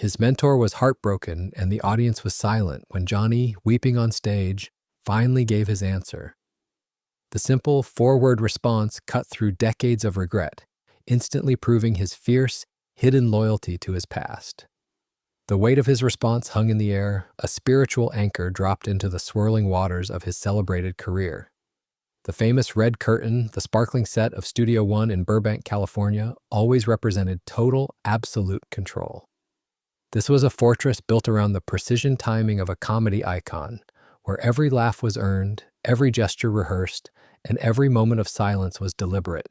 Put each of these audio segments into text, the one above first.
His mentor was heartbroken, and the audience was silent when Johnny, weeping on stage, finally gave his answer. The simple four-word response cut through decades of regret, instantly proving his fierce, hidden loyalty to his past. The weight of his response hung in the air, a spiritual anchor dropped into the swirling waters of his celebrated career. The famous red curtain, the sparkling set of Studio One in Burbank, California, always represented total, absolute control. This was a fortress built around the precision timing of a comedy icon, where every laugh was earned, every gesture rehearsed, and every moment of silence was deliberate.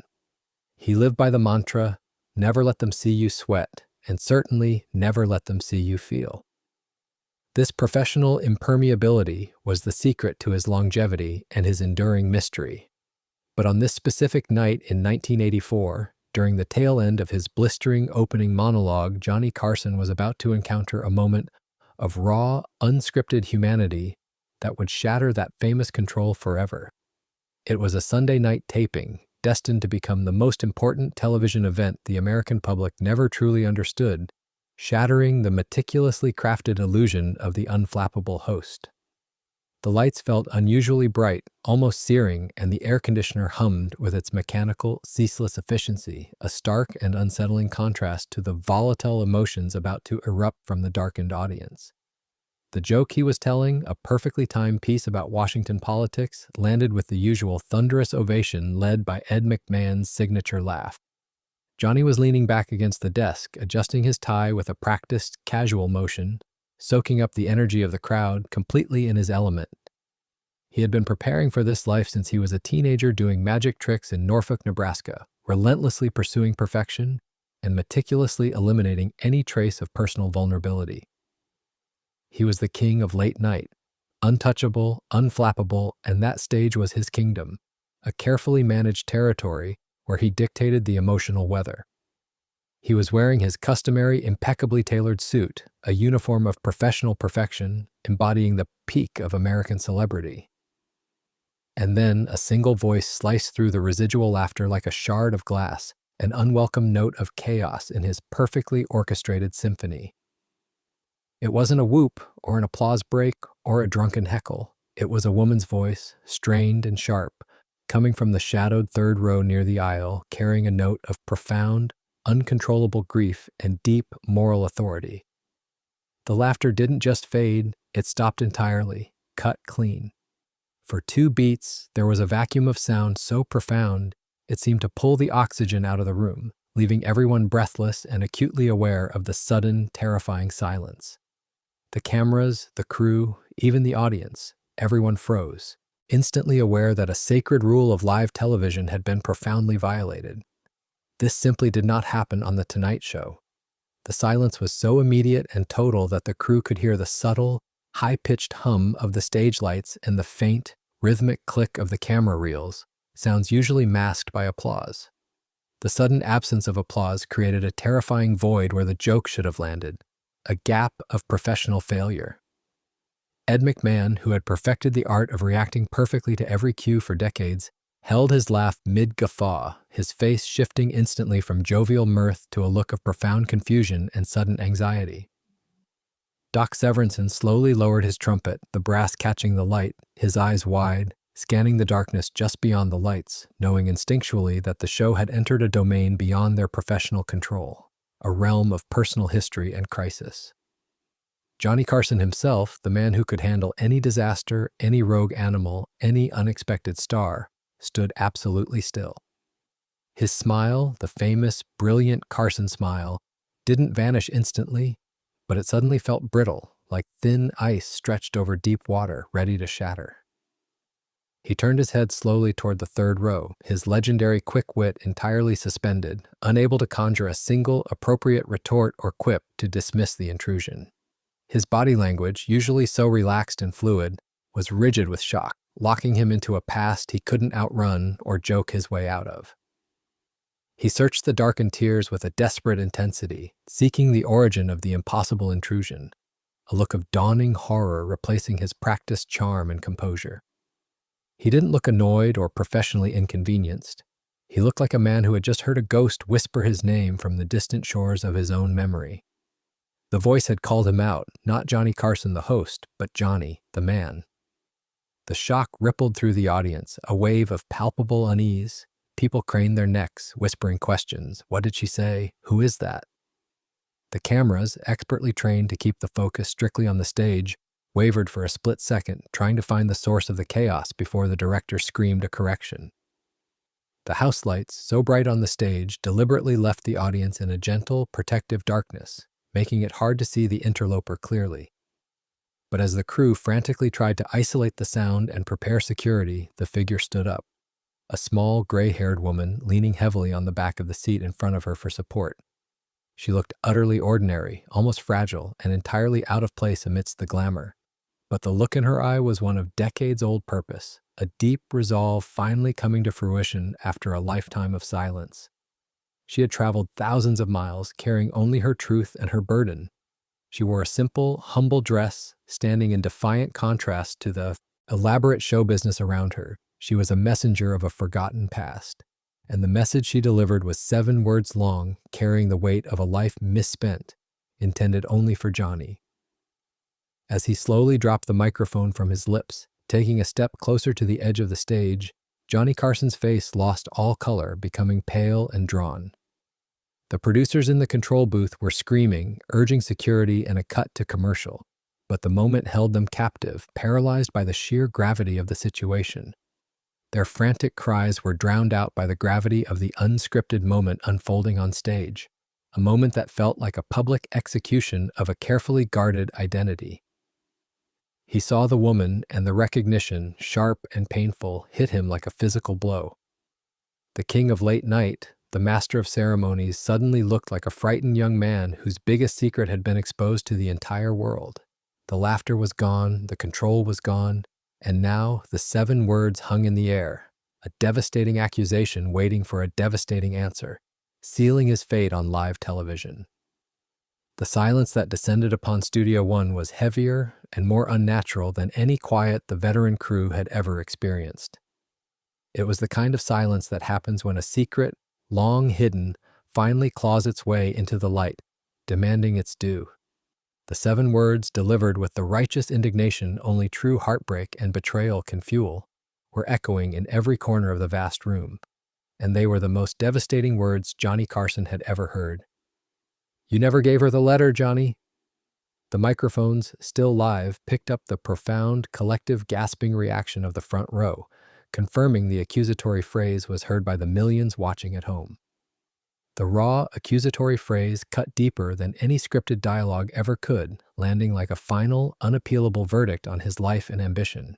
He lived by the mantra, never let them see you sweat, and certainly never let them see you feel. This professional impermeability was the secret to his longevity and his enduring mystery. But on this specific night in 1984, during the tail end of his blistering opening monologue, Johnny Carson was about to encounter a moment of raw, unscripted humanity that would shatter that famous control forever. It was a Sunday night taping, destined to become the most important television event the American public never truly understood, shattering the meticulously crafted illusion of the unflappable host. The lights felt unusually bright, almost searing, and the air conditioner hummed with its mechanical, ceaseless efficiency, a stark and unsettling contrast to the volatile emotions about to erupt from the darkened audience. The joke he was telling, a perfectly timed piece about Washington politics, landed with the usual thunderous ovation led by Ed McMahon's signature laugh. Johnny was leaning back against the desk, adjusting his tie with a practiced, casual motion, soaking up the energy of the crowd, completely in his element. He had been preparing for this life since he was a teenager, doing magic tricks in Norfolk, Nebraska, relentlessly pursuing perfection and meticulously eliminating any trace of personal vulnerability. He was the king of late night, untouchable, unflappable, and that stage was his kingdom, a carefully managed territory where he dictated the emotional weather. He was wearing his customary, impeccably tailored suit, a uniform of professional perfection, embodying the peak of American celebrity. And then a single voice sliced through the residual laughter like a shard of glass, an unwelcome note of chaos in his perfectly orchestrated symphony. It wasn't a whoop, or an applause break, or a drunken heckle. It was a woman's voice, strained and sharp, coming from the shadowed third row near the aisle, carrying a note of profound, uncontrollable grief and deep moral authority. The laughter didn't just fade, it stopped entirely, cut clean. For 2 beats, there was a vacuum of sound so profound, it seemed to pull the oxygen out of the room, leaving everyone breathless and acutely aware of the sudden, terrifying silence. The cameras, the crew, even the audience, everyone froze, instantly aware that a sacred rule of live television had been profoundly violated. This simply did not happen on The Tonight Show. The silence was so immediate and total that the crew could hear the subtle, high-pitched hum of the stage lights and the faint, rhythmic click of the camera reels, sounds usually masked by applause. The sudden absence of applause created a terrifying void where the joke should have landed, a gap of professional failure. Ed McMahon, who had perfected the art of reacting perfectly to every cue for decades, held his laugh mid-guffaw, his face shifting instantly from jovial mirth to a look of profound confusion and sudden anxiety. Doc Severinsen slowly lowered his trumpet, the brass catching the light, his eyes wide, scanning the darkness just beyond the lights, knowing instinctually that the show had entered a domain beyond their professional control, a realm of personal history and crisis. Johnny Carson himself, the man who could handle any disaster, any rogue animal, any unexpected star, stood absolutely still. His smile, the famous, brilliant Carson smile, didn't vanish instantly, but it suddenly felt brittle, like thin ice stretched over deep water, ready to shatter. He turned his head slowly toward the third row, his legendary quick wit entirely suspended, unable to conjure a single appropriate retort or quip to dismiss the intrusion. His body language, usually so relaxed and fluid, was rigid with shock, locking him into a past he couldn't outrun or joke his way out of. He searched the darkened tiers with a desperate intensity, seeking the origin of the impossible intrusion, a look of dawning horror replacing his practiced charm and composure. He didn't look annoyed or professionally inconvenienced. He looked like a man who had just heard a ghost whisper his name from the distant shores of his own memory. The voice had called him out, not Johnny Carson, the host, but Johnny, the man. The shock rippled through the audience, a wave of palpable unease. People craned their necks, whispering questions. What did she say? Who is that? The cameras, expertly trained to keep the focus strictly on the stage, wavered for a split second, trying to find the source of the chaos before the director screamed a correction. The house lights, so bright on the stage, deliberately left the audience in a gentle, protective darkness, making it hard to see the interloper clearly. But as the crew frantically tried to isolate the sound and prepare security, the figure stood up. A small, gray-haired woman leaning heavily on the back of the seat in front of her for support. She looked utterly ordinary, almost fragile, and entirely out of place amidst the glamour. But the look in her eye was one of decades-old purpose, a deep resolve finally coming to fruition after a lifetime of silence. She had traveled thousands of miles, carrying only her truth and her burden. She wore a simple, humble dress, standing in defiant contrast to the elaborate show business around her. She was a messenger of a forgotten past, and the message she delivered was 7 words long, carrying the weight of a life misspent, intended only for Johnny. As he slowly dropped the microphone from his lips, taking a step closer to the edge of the stage, Johnny Carson's face lost all color, becoming pale and drawn. The producers in the control booth were screaming, urging security and a cut to commercial, but the moment held them captive, paralyzed by the sheer gravity of the situation. Their frantic cries were drowned out by the gravity of the unscripted moment unfolding on stage, a moment that felt like a public execution of a carefully guarded identity. He saw the woman, and the recognition, sharp and painful, hit him like a physical blow. The king of late night, the master of ceremonies, suddenly looked like a frightened young man whose biggest secret had been exposed to the entire world. The laughter was gone, the control was gone, and now the 7 words hung in the air, a devastating accusation waiting for a devastating answer, sealing his fate on live television. The silence that descended upon Studio One was heavier and more unnatural than any quiet the veteran crew had ever experienced. It was the kind of silence that happens when a secret, long hidden, finally claws its way into the light, demanding its due. The 7 words, delivered with the righteous indignation only true heartbreak and betrayal can fuel, were echoing in every corner of the vast room, and they were the most devastating words Johnny Carson had ever heard. "You never gave her the letter, Johnny." The microphones, still live, picked up the profound, collective gasping reaction of the front row, confirming the accusatory phrase was heard by the millions watching at home. The raw, accusatory phrase cut deeper than any scripted dialogue ever could, landing like a final, unappealable verdict on his life and ambition.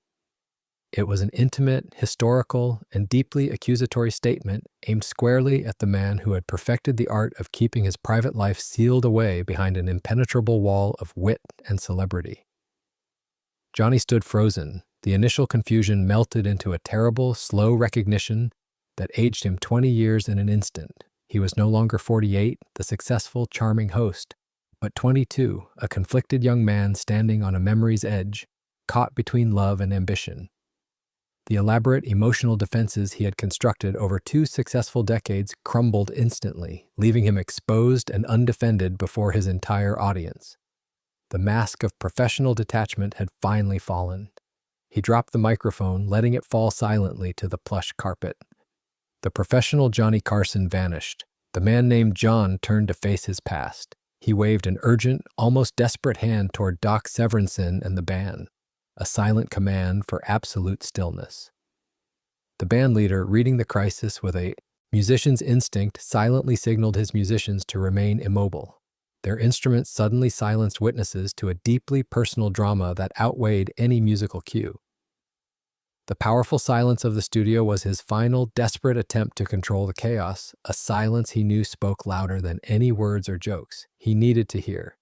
It was an intimate, historical, and deeply accusatory statement aimed squarely at the man who had perfected the art of keeping his private life sealed away behind an impenetrable wall of wit and celebrity. Johnny stood frozen. The initial confusion melted into a terrible, slow recognition that aged him 20 years in an instant. He was no longer 48, the successful, charming host, but 22, a conflicted young man standing on a memory's edge, caught between love and ambition. The elaborate emotional defenses he had constructed over 2 successful decades crumbled instantly, leaving him exposed and undefended before his entire audience. The mask of professional detachment had finally fallen. He dropped the microphone, letting it fall silently to the plush carpet. The professional Johnny Carson vanished. The man named John turned to face his past. He waved an urgent, almost desperate hand toward Doc Severinsen and the band, a silent command for absolute stillness. The band leader, reading the crisis with a musician's instinct, silently signaled his musicians to remain immobile. Their instruments suddenly silenced witnesses to a deeply personal drama that outweighed any musical cue. The powerful silence of the studio was his final, desperate attempt to control the chaos, a silence he knew spoke louder than any words or jokes he needed to hear.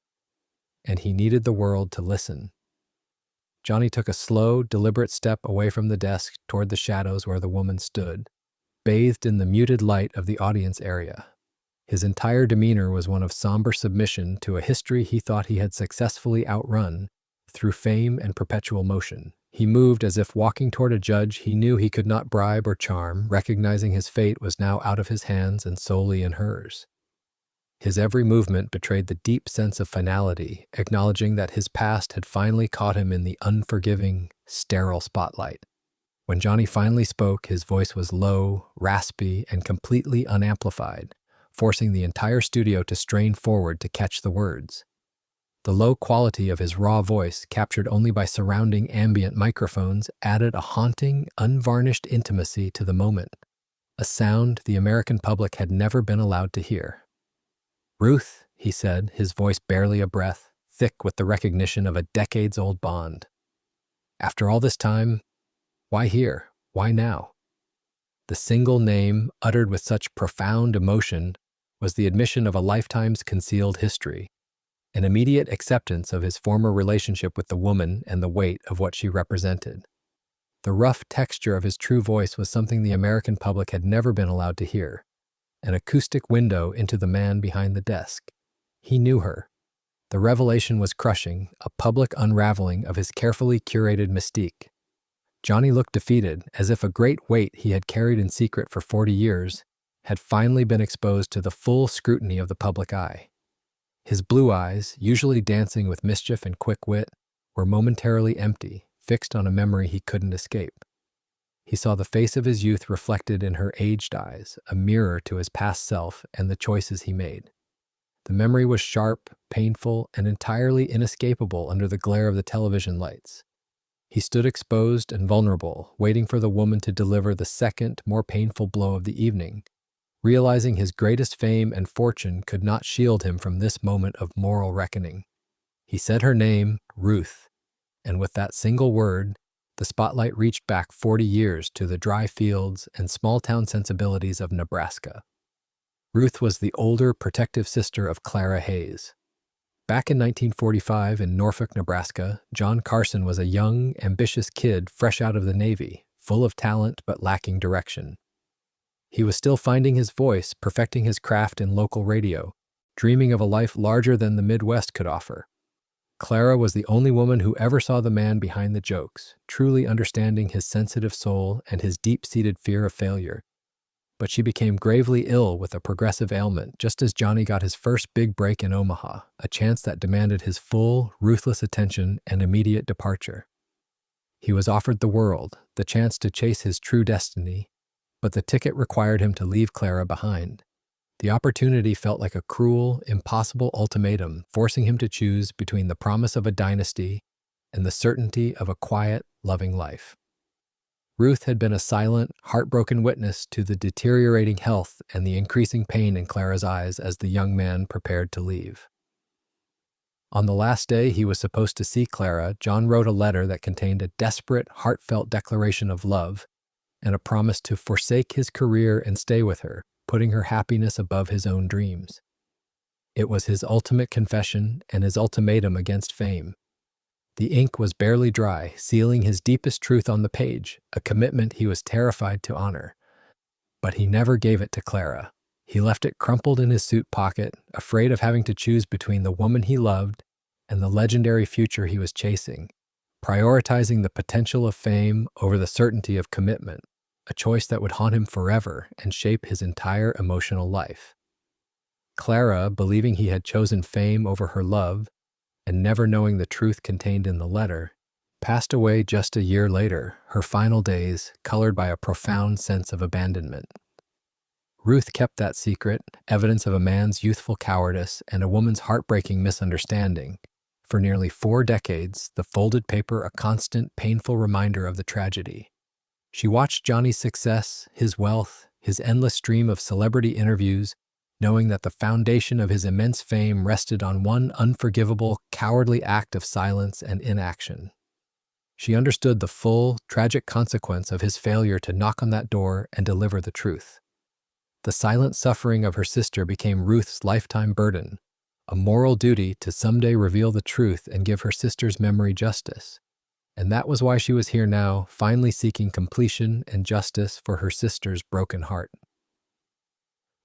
And he needed the world to listen. Johnny took a slow, deliberate step away from the desk toward the shadows where the woman stood, bathed in the muted light of the audience area. His entire demeanor was one of somber submission to a history he thought he had successfully outrun through fame and perpetual motion. He moved as if walking toward a judge he knew he could not bribe or charm, recognizing his fate was now out of his hands and solely in hers. His every movement betrayed the deep sense of finality, acknowledging that his past had finally caught him in the unforgiving, sterile spotlight. When Johnny finally spoke, his voice was low, raspy, and completely unamplified, forcing the entire studio to strain forward to catch the words. The low quality of his raw voice, captured only by surrounding ambient microphones, added a haunting, unvarnished intimacy to the moment, a sound the American public had never been allowed to hear. "Ruth," he said, his voice barely a breath, thick with the recognition of a decades-old bond. "After all this time, why here? Why now?" The single name, uttered with such profound emotion, was the admission of a lifetime's concealed history, an immediate acceptance of his former relationship with the woman and the weight of what she represented. The rough texture of his true voice was something the American public had never been allowed to hear, an acoustic window into the man behind the desk. He knew her. The revelation was crushing, a public unraveling of his carefully curated mystique. Johnny looked defeated, as if a great weight he had carried in secret for 40 years had finally been exposed to the full scrutiny of the public eye. His blue eyes, usually dancing with mischief and quick wit, were momentarily empty, fixed on a memory he couldn't escape. He saw the face of his youth reflected in her aged eyes, a mirror to his past self and the choices he made. The memory was sharp, painful, and entirely inescapable under the glare of the television lights. He stood exposed and vulnerable, waiting for the woman to deliver the second, more painful blow of the evening, realizing his greatest fame and fortune could not shield him from this moment of moral reckoning. He said her name, Ruth, and with that single word, the spotlight reached back 40 years to the dry fields and small-town sensibilities of Nebraska. Ruth was the older, protective sister of Clara Hayes. Back in 1945 in Norfolk, Nebraska, John Carson was a young, ambitious kid fresh out of the Navy, full of talent but lacking direction. He was still finding his voice, perfecting his craft in local radio, dreaming of a life larger than the Midwest could offer. Clara was the only woman who ever saw the man behind the jokes, truly understanding his sensitive soul and his deep-seated fear of failure. But she became gravely ill with a progressive ailment just as Johnny got his first big break in Omaha, a chance that demanded his full, ruthless attention and immediate departure. He was offered the world, the chance to chase his true destiny, but the ticket required him to leave Clara behind. The opportunity felt like a cruel, impossible ultimatum, forcing him to choose between the promise of a dynasty and the certainty of a quiet, loving life. Ruth had been a silent, heartbroken witness to the deteriorating health and the increasing pain in Clara's eyes as the young man prepared to leave. On the last day he was supposed to see Clara, John wrote a letter that contained a desperate, heartfelt declaration of love and a promise to forsake his career and stay with her, putting her happiness above his own dreams. It was his ultimate confession and his ultimatum against fame. The ink was barely dry, sealing his deepest truth on the page, a commitment he was terrified to honor. But he never gave it to Clara. He left it crumpled in his suit pocket, afraid of having to choose between the woman he loved and the legendary future he was chasing, prioritizing the potential of fame over the certainty of commitment, a choice that would haunt him forever and shape his entire emotional life. Clara, believing he had chosen fame over her love, and never knowing the truth contained in the letter, passed away just a year later, her final days colored by a profound sense of abandonment. Ruth kept that secret, evidence of a man's youthful cowardice and a woman's heartbreaking misunderstanding, for nearly 4 decades, the folded paper a constant, painful reminder of the tragedy. She watched Johnny's success, his wealth, his endless stream of celebrity interviews, knowing that the foundation of his immense fame rested on one unforgivable, cowardly act of silence and inaction. She understood the full, tragic consequence of his failure to knock on that door and deliver the truth. The silent suffering of her sister became Ruth's lifetime burden, a moral duty to someday reveal the truth and give her sister's memory justice. And that was why she was here now, finally seeking completion and justice for her sister's broken heart.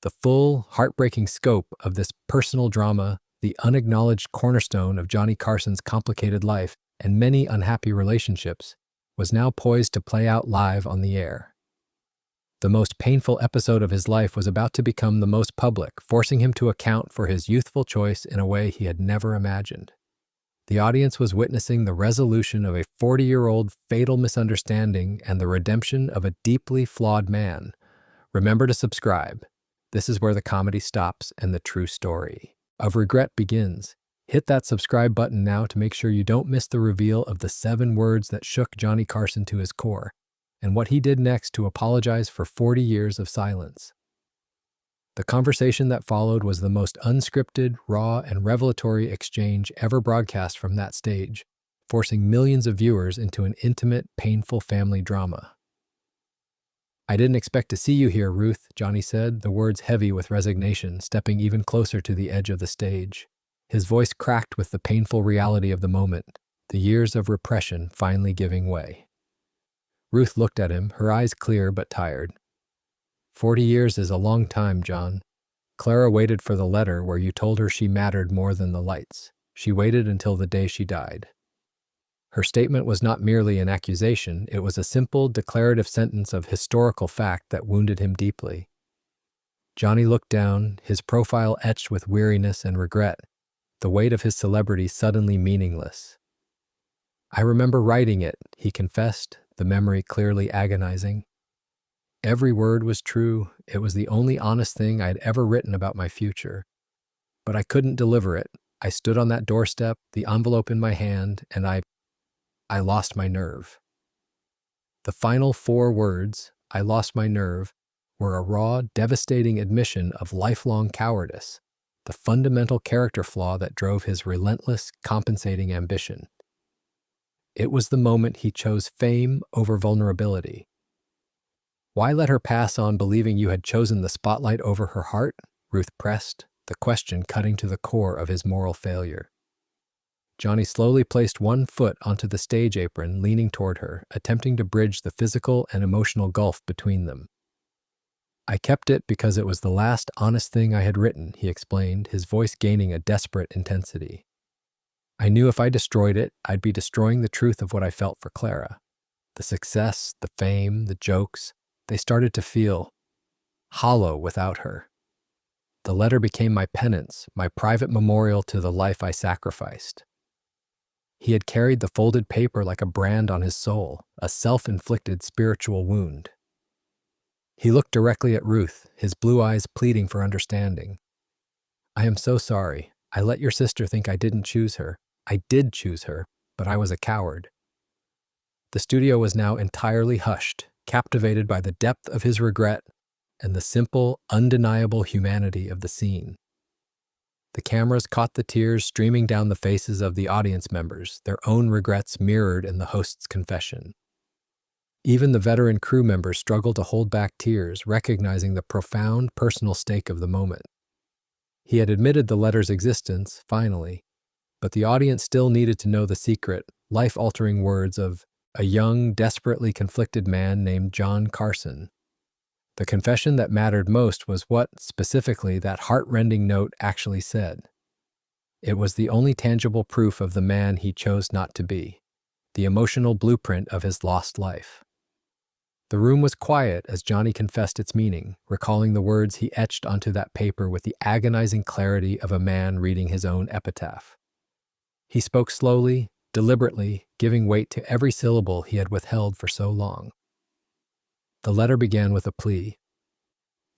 The full, heartbreaking scope of this personal drama, the unacknowledged cornerstone of Johnny Carson's complicated life and many unhappy relationships, was now poised to play out live on the air. The most painful episode of his life was about to become the most public, forcing him to account for his youthful choice in a way he had never imagined. The audience was witnessing the resolution of a 40-year-old fatal misunderstanding and the redemption of a deeply flawed man. Remember to subscribe. This is where the comedy stops and the true story of regret begins. Hit that subscribe button now to make sure you don't miss the reveal of the 7 words that shook Johnny Carson to his core, and what he did next to apologize for 40 years of silence. The conversation that followed was the most unscripted, raw, and revelatory exchange ever broadcast from that stage, forcing millions of viewers into an intimate, painful family drama. "I didn't expect to see you here, Ruth," Johnny said, the words heavy with resignation, stepping even closer to the edge of the stage. His voice cracked with the painful reality of the moment, the years of repression finally giving way. Ruth looked at him, her eyes clear but tired. 40 years is a long time, John. Clara waited for the letter where you told her she mattered more than the lights. She waited until the day she died. Her statement was not merely an accusation, it was a simple, declarative sentence of historical fact that wounded him deeply. Johnny looked down, his profile etched with weariness and regret, the weight of his celebrity suddenly meaningless. "I remember writing it," he confessed, the memory clearly agonizing. "Every word was true. It was the only honest thing I had ever written about my future. But I couldn't deliver it. I stood on that doorstep, the envelope in my hand, and I lost my nerve." The final 4 words, "I lost my nerve," were a raw, devastating admission of lifelong cowardice, the fundamental character flaw that drove his relentless, compensating ambition. It was the moment he chose fame over vulnerability. "Why let her pass on believing you had chosen the spotlight over her heart?" Ruth pressed, the question cutting to the core of his moral failure. Johnny slowly placed one foot onto the stage apron, leaning toward her, attempting to bridge the physical and emotional gulf between them. "I kept it because it was the last honest thing I had written," he explained, his voice gaining a desperate intensity. "I knew if I destroyed it, I'd be destroying the truth of what I felt for Clara. The success, the fame, the jokes, they started to feel hollow without her. The letter became my penance, my private memorial to the life I sacrificed." He had carried the folded paper like a brand on his soul, a self-inflicted spiritual wound. He looked directly at Ruth, his blue eyes pleading for understanding. "I am so sorry. I let your sister think I didn't choose her. I did choose her, but I was a coward." The studio was now entirely hushed, captivated by the depth of his regret and the simple, undeniable humanity of the scene. The cameras caught the tears streaming down the faces of the audience members, their own regrets mirrored in the host's confession. Even the veteran crew members struggled to hold back tears, recognizing the profound personal stake of the moment. He had admitted the letter's existence, finally, but the audience still needed to know the secret, life-altering words of a young, desperately conflicted man named John Carson. The confession that mattered most was what, specifically, that heart-rending note actually said. It was the only tangible proof of the man he chose not to be, the emotional blueprint of his lost life. The room was quiet as Johnny confessed its meaning, recalling the words he etched onto that paper with the agonizing clarity of a man reading his own epitaph. He spoke slowly, deliberately, giving weight to every syllable he had withheld for so long. The letter began with a plea.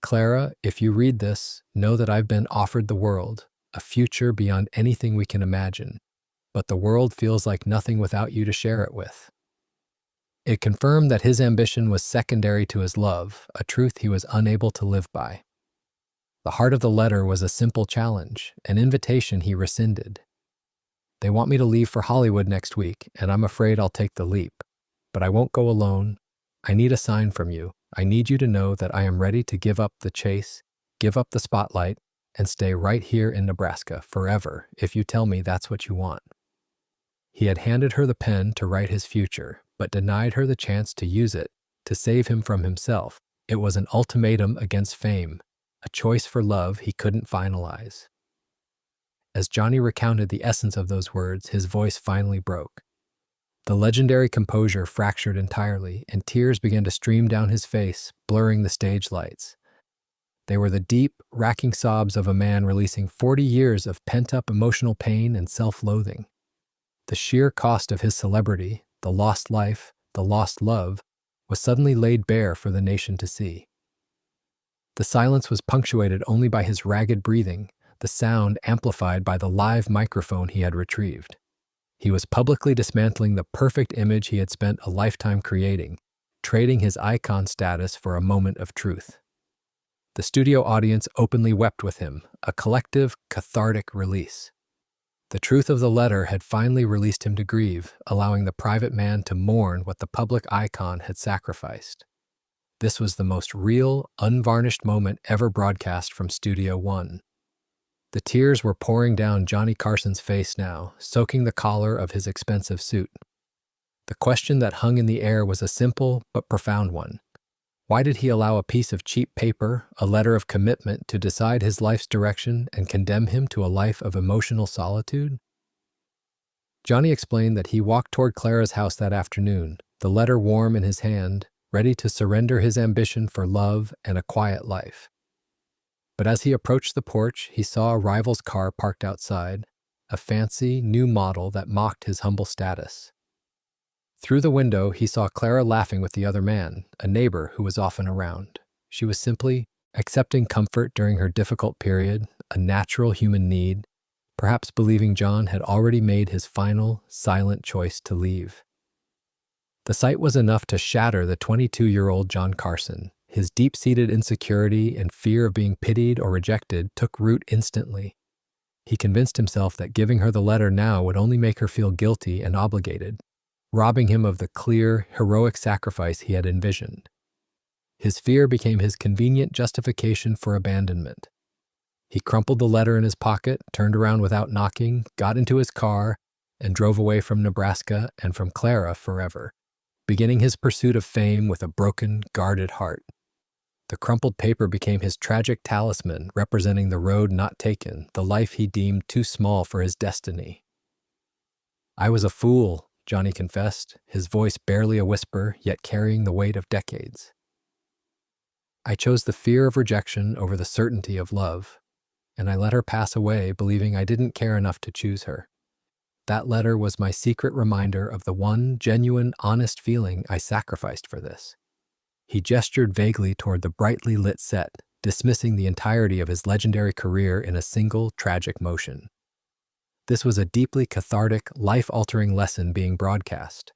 "Clara, if you read this, know that I've been offered the world, a future beyond anything we can imagine, but the world feels like nothing without you to share it with." It confirmed that his ambition was secondary to his love, a truth he was unable to live by. The heart of the letter was a simple challenge, an invitation he rescinded. "They want me to leave for Hollywood next week, and I'm afraid I'll take the leap. But I won't go alone. I need a sign from you. I need you to know that I am ready to give up the chase, give up the spotlight, and stay right here in Nebraska forever if you tell me that's what you want." He had handed her the pen to write his future, but denied her the chance to use it, to save him from himself. It was an ultimatum against fame, a choice for love he couldn't finalize. As Johnny recounted the essence of those words, his voice finally broke. The legendary composure fractured entirely, and tears began to stream down his face, blurring the stage lights. They were the deep, racking sobs of a man releasing 40 years of pent-up emotional pain and self-loathing. The sheer cost of his celebrity, the lost life, the lost love, was suddenly laid bare for the nation to see. The silence was punctuated only by his ragged breathing, the sound amplified by the live microphone he had retrieved. He was publicly dismantling the perfect image he had spent a lifetime creating, trading his icon status for a moment of truth. The studio audience openly wept with him, a collective, cathartic release. The truth of the letter had finally released him to grieve, allowing the private man to mourn what the public icon had sacrificed. This was the most real, unvarnished moment ever broadcast from Studio One. The tears were pouring down Johnny Carson's face now, soaking the collar of his expensive suit. The question that hung in the air was a simple but profound one. Why did he allow a piece of cheap paper, a letter of commitment, to decide his life's direction and condemn him to a life of emotional solitude? Johnny explained that he walked toward Clara's house that afternoon, the letter warm in his hand, ready to surrender his ambition for love and a quiet life. But as he approached the porch, he saw a rival's car parked outside, a fancy, new model that mocked his humble status. Through the window, he saw Clara laughing with the other man, a neighbor who was often around. She was simply accepting comfort during her difficult period, a natural human need, perhaps believing John had already made his final, silent choice to leave. The sight was enough to shatter the 22-year-old John Carson. His deep-seated insecurity and fear of being pitied or rejected took root instantly. He convinced himself that giving her the letter now would only make her feel guilty and obligated, robbing him of the clear, heroic sacrifice he had envisioned. His fear became his convenient justification for abandonment. He crumpled the letter in his pocket, turned around without knocking, got into his car, and drove away from Nebraska and from Clara forever, beginning his pursuit of fame with a broken, guarded heart. The crumpled paper became his tragic talisman, representing the road not taken, the life he deemed too small for his destiny. "I was a fool," Johnny confessed, his voice barely a whisper, yet carrying the weight of decades. "I chose the fear of rejection over the certainty of love, and I let her pass away believing I didn't care enough to choose her. That letter was my secret reminder of the one genuine, honest feeling I sacrificed for this." He gestured vaguely toward the brightly lit set, dismissing the entirety of his legendary career in a single, tragic motion. This was a deeply cathartic, life-altering lesson being broadcast.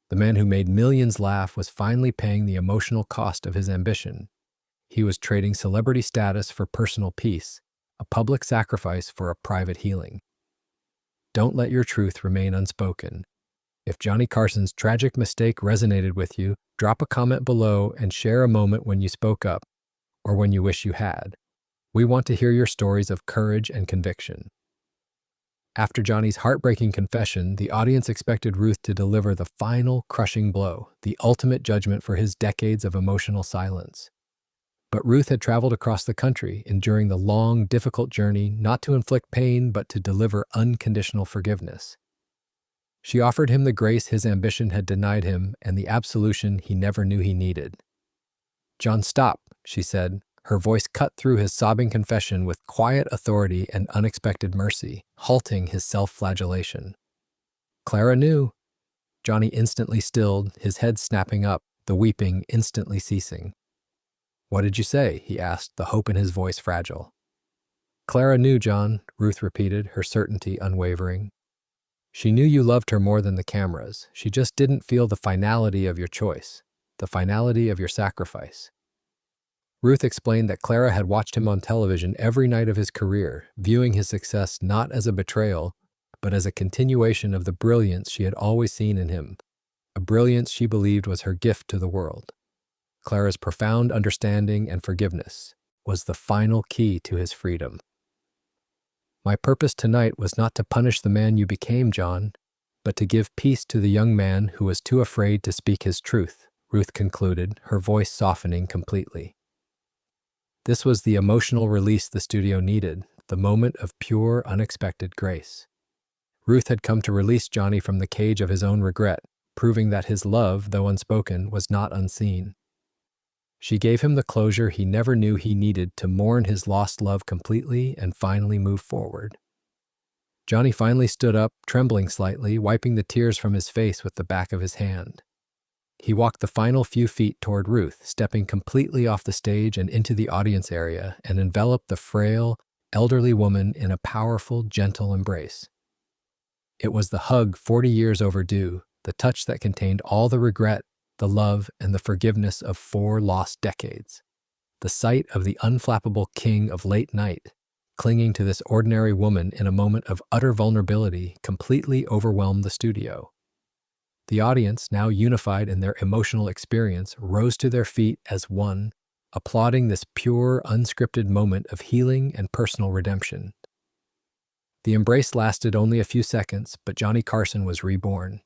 The man who made millions laugh was finally paying the emotional cost of his ambition. He was trading celebrity status for personal peace, a public sacrifice for a private healing. Don't let your truth remain unspoken. If Johnny Carson's tragic mistake resonated with you, drop a comment below and share a moment when you spoke up, or when you wish you had. We want to hear your stories of courage and conviction. After Johnny's heartbreaking confession, the audience expected Ruth to deliver the final, crushing blow, the ultimate judgment for his decades of emotional silence. But Ruth had traveled across the country, enduring the long, difficult journey not to inflict pain but to deliver unconditional forgiveness. She offered him the grace his ambition had denied him and the absolution he never knew he needed. "John, stop," she said, her voice cut through his sobbing confession with quiet authority and unexpected mercy, halting his self-flagellation. Clara knew. Johnny instantly stilled, his head snapping up, the weeping instantly ceasing. "What did you say?" he asked, the hope in his voice fragile. "Clara knew, John," Ruth repeated, her certainty unwavering. "She knew you loved her more than the cameras. She just didn't feel the finality of your choice, the finality of your sacrifice." Ruth explained that Clara had watched him on television every night of his career, viewing his success not as a betrayal, but as a continuation of the brilliance she had always seen in him, a brilliance she believed was her gift to the world. Clara's profound understanding and forgiveness was the final key to his freedom. "My purpose tonight was not to punish the man you became, John, but to give peace to the young man who was too afraid to speak his truth," Ruth concluded, her voice softening completely. This was the emotional release the studio needed, the moment of pure, unexpected grace. Ruth had come to release Johnny from the cage of his own regret, proving that his love, though unspoken, was not unseen. She gave him the closure he never knew he needed to mourn his lost love completely and finally move forward. Johnny finally stood up, trembling slightly, wiping the tears from his face with the back of his hand. He walked the final few feet toward Ruth, stepping completely off the stage and into the audience area, and enveloped the frail, elderly woman in a powerful, gentle embrace. It was the hug 40 years overdue, the touch that contained all the regret, the love, and the forgiveness of 4 lost decades. The sight of the unflappable king of late night, clinging to this ordinary woman in a moment of utter vulnerability, completely overwhelmed the studio. The audience, now unified in their emotional experience, rose to their feet as one, applauding this pure, unscripted moment of healing and personal redemption. The embrace lasted only a few seconds, but Johnny Carson was reborn.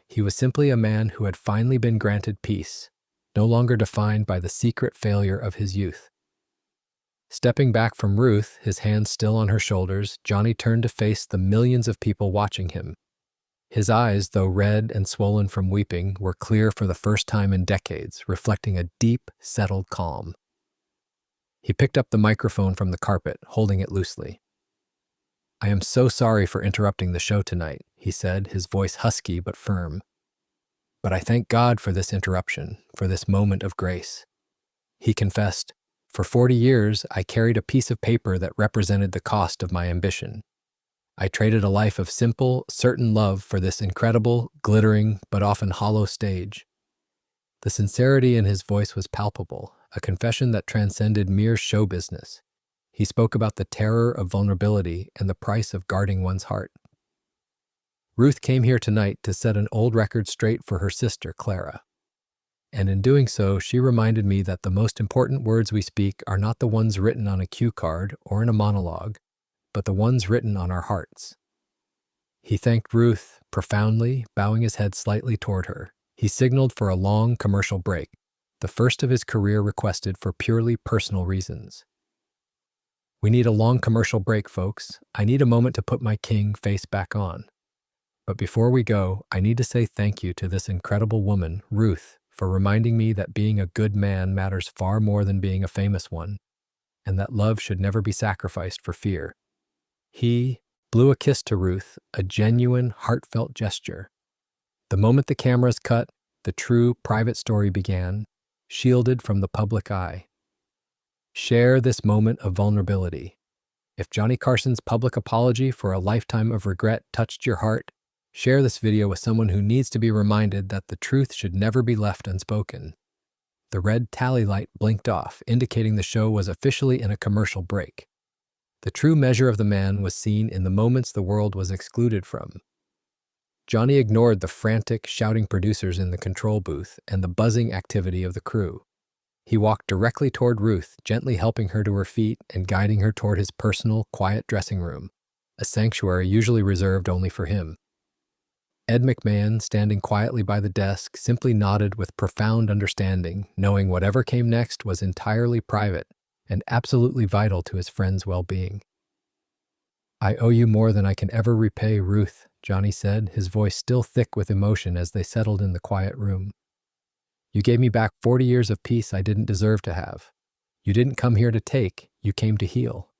He was simply a man who had finally been granted peace, no longer defined by the secret failure of his youth. Stepping back from Ruth, his hands still on her shoulders, Johnny turned to face the millions of people watching him. His eyes, though red and swollen from weeping, were clear for the first time in decades, reflecting a deep, settled calm. He picked up the microphone from the carpet, holding it loosely. "I am so sorry for interrupting the show tonight," he said, his voice husky but firm. "But I thank God for this interruption, for this moment of grace." He confessed, "For 40 years, I carried a piece of paper that represented the cost of my ambition. I traded a life of simple, certain love for this incredible, glittering, but often hollow stage." The sincerity in his voice was palpable, a confession that transcended mere show business. He spoke about the terror of vulnerability and the price of guarding one's heart. "Ruth came here tonight to set an old record straight for her sister, Clara. And in doing so, she reminded me that the most important words we speak are not the ones written on a cue card or in a monologue, but the ones written on our hearts." He thanked Ruth profoundly, bowing his head slightly toward her. He signaled for a long commercial break, the first of his career requested for purely personal reasons. "We need a long commercial break, folks. I need a moment to put my king face back on. But before we go, I need to say thank you to this incredible woman, Ruth, for reminding me that being a good man matters far more than being a famous one, and that love should never be sacrificed for fear." He blew a kiss to Ruth, a genuine, heartfelt gesture. The moment the cameras cut, the true, private story began, shielded from the public eye. Share this moment of vulnerability. If Johnny Carson's public apology for a lifetime of regret touched your heart, share this video with someone who needs to be reminded that the truth should never be left unspoken. The red tally light blinked off, indicating the show was officially in a commercial break. The true measure of the man was seen in the moments the world was excluded from. Johnny ignored the frantic, shouting producers in the control booth and the buzzing activity of the crew. He walked directly toward Ruth, gently helping her to her feet and guiding her toward his personal, quiet dressing room, a sanctuary usually reserved only for him. Ed McMahon, standing quietly by the desk, simply nodded with profound understanding, knowing whatever came next was entirely private and absolutely vital to his friend's well-being. "I owe you more than I can ever repay, Ruth," Johnny said, his voice still thick with emotion as they settled in the quiet room. "You gave me back 40 years of peace I didn't deserve to have. You didn't come here to take, you came to heal.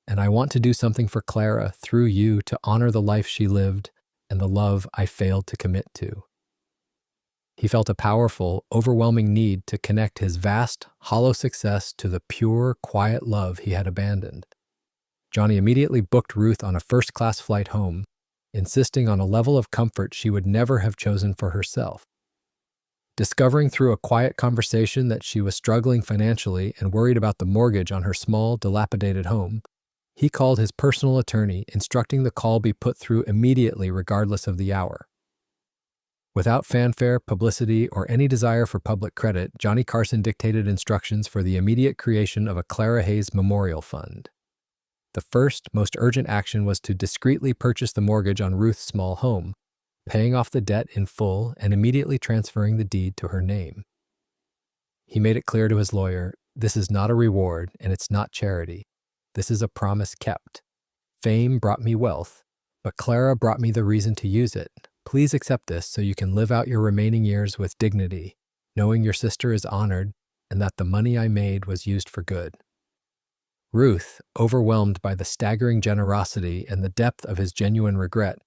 And I want to do something for Clara through you to honor the life she lived and the love I failed to commit to." He felt a powerful, overwhelming need to connect his vast, hollow success to the pure, quiet love he had abandoned. Johnny immediately booked Ruth on a first-class flight home, insisting on a level of comfort she would never have chosen for herself. Discovering through a quiet conversation that she was struggling financially and worried about the mortgage on her small, dilapidated home, he called his personal attorney, instructing the call be put through immediately regardless of the hour. Without fanfare, publicity, or any desire for public credit, Johnny Carson dictated instructions for the immediate creation of a Clara Hayes Memorial Fund. The first, most urgent action was to discreetly purchase the mortgage on Ruth's small home, paying off the debt in full and immediately transferring the deed to her name. He made it clear to his lawyer, "This is not a reward and it's not charity. This is a promise kept. Fame brought me wealth, but Clara brought me the reason to use it. Please accept this so you can live out your remaining years with dignity, knowing your sister is honored and that the money I made was used for good." Ruth, overwhelmed by the staggering generosity and the depth of his genuine regret,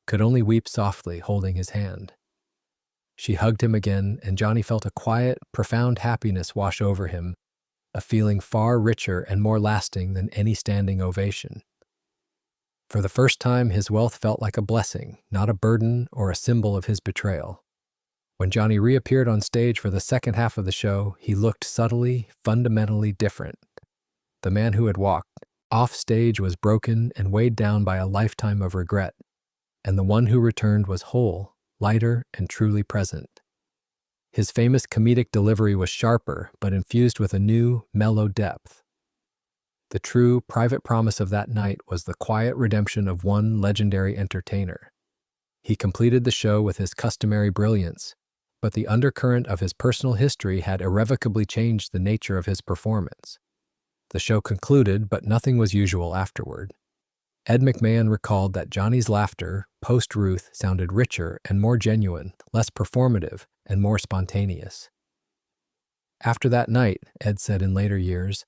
could only weep softly, holding his hand. She hugged him again, and Johnny felt a quiet, profound happiness wash over him, a feeling far richer and more lasting than any standing ovation. For the first time, his wealth felt like a blessing, not a burden or a symbol of his betrayal. When Johnny reappeared on stage for the second half of the show, he looked subtly, fundamentally different. The man who had walked off stage was broken and weighed down by a lifetime of regret, and the one who returned was whole, lighter, and truly present. His famous comedic delivery was sharper, but infused with a new, mellow depth. The true, private promise of that night was the quiet redemption of one legendary entertainer. He completed the show with his customary brilliance, but the undercurrent of his personal history had irrevocably changed the nature of his performance. The show concluded, but nothing was usual afterward. Ed McMahon recalled that Johnny's laughter, post-Ruth, sounded richer and more genuine, less performative, and more spontaneous. After that night, Ed said in later years,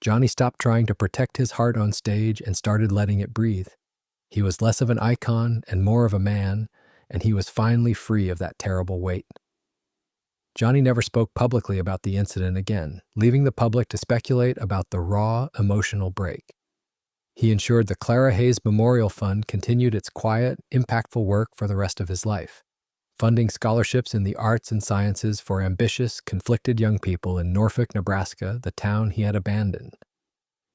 Johnny stopped trying to protect his heart on stage and started letting it breathe. He was less of an icon and more of a man, and he was finally free of that terrible weight. Johnny never spoke publicly about the incident again, leaving the public to speculate about the raw, emotional break. He ensured the Clara Hayes Memorial Fund continued its quiet, impactful work for the rest of his life, funding scholarships in the arts and sciences for ambitious, conflicted young people in Norfolk, Nebraska, the town he had abandoned.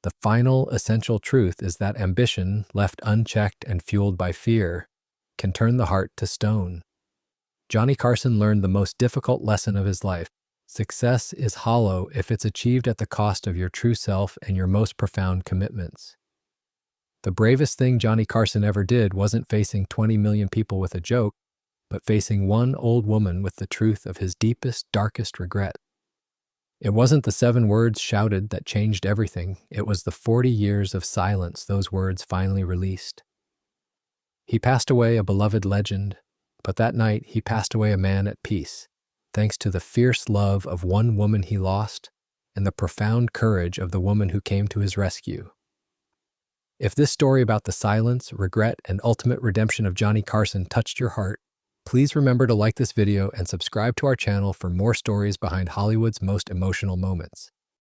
The final, essential truth is that ambition, left unchecked and fueled by fear, can turn the heart to stone. Johnny Carson learned the most difficult lesson of his life. Success is hollow if it's achieved at the cost of your true self and your most profound commitments. The bravest thing Johnny Carson ever did wasn't facing 20 million people with a joke, but facing one old woman with the truth of his deepest, darkest regret. It wasn't the 7 words shouted that changed everything. It was the 40 years of silence those words finally released. He passed away a beloved legend, but that night he passed away a man at peace, thanks to the fierce love of one woman he lost and the profound courage of the woman who came to his rescue. If this story about the silence, regret, and ultimate redemption of Johnny Carson touched your heart, please remember to like this video and subscribe to our channel for more stories behind Hollywood's most emotional moments.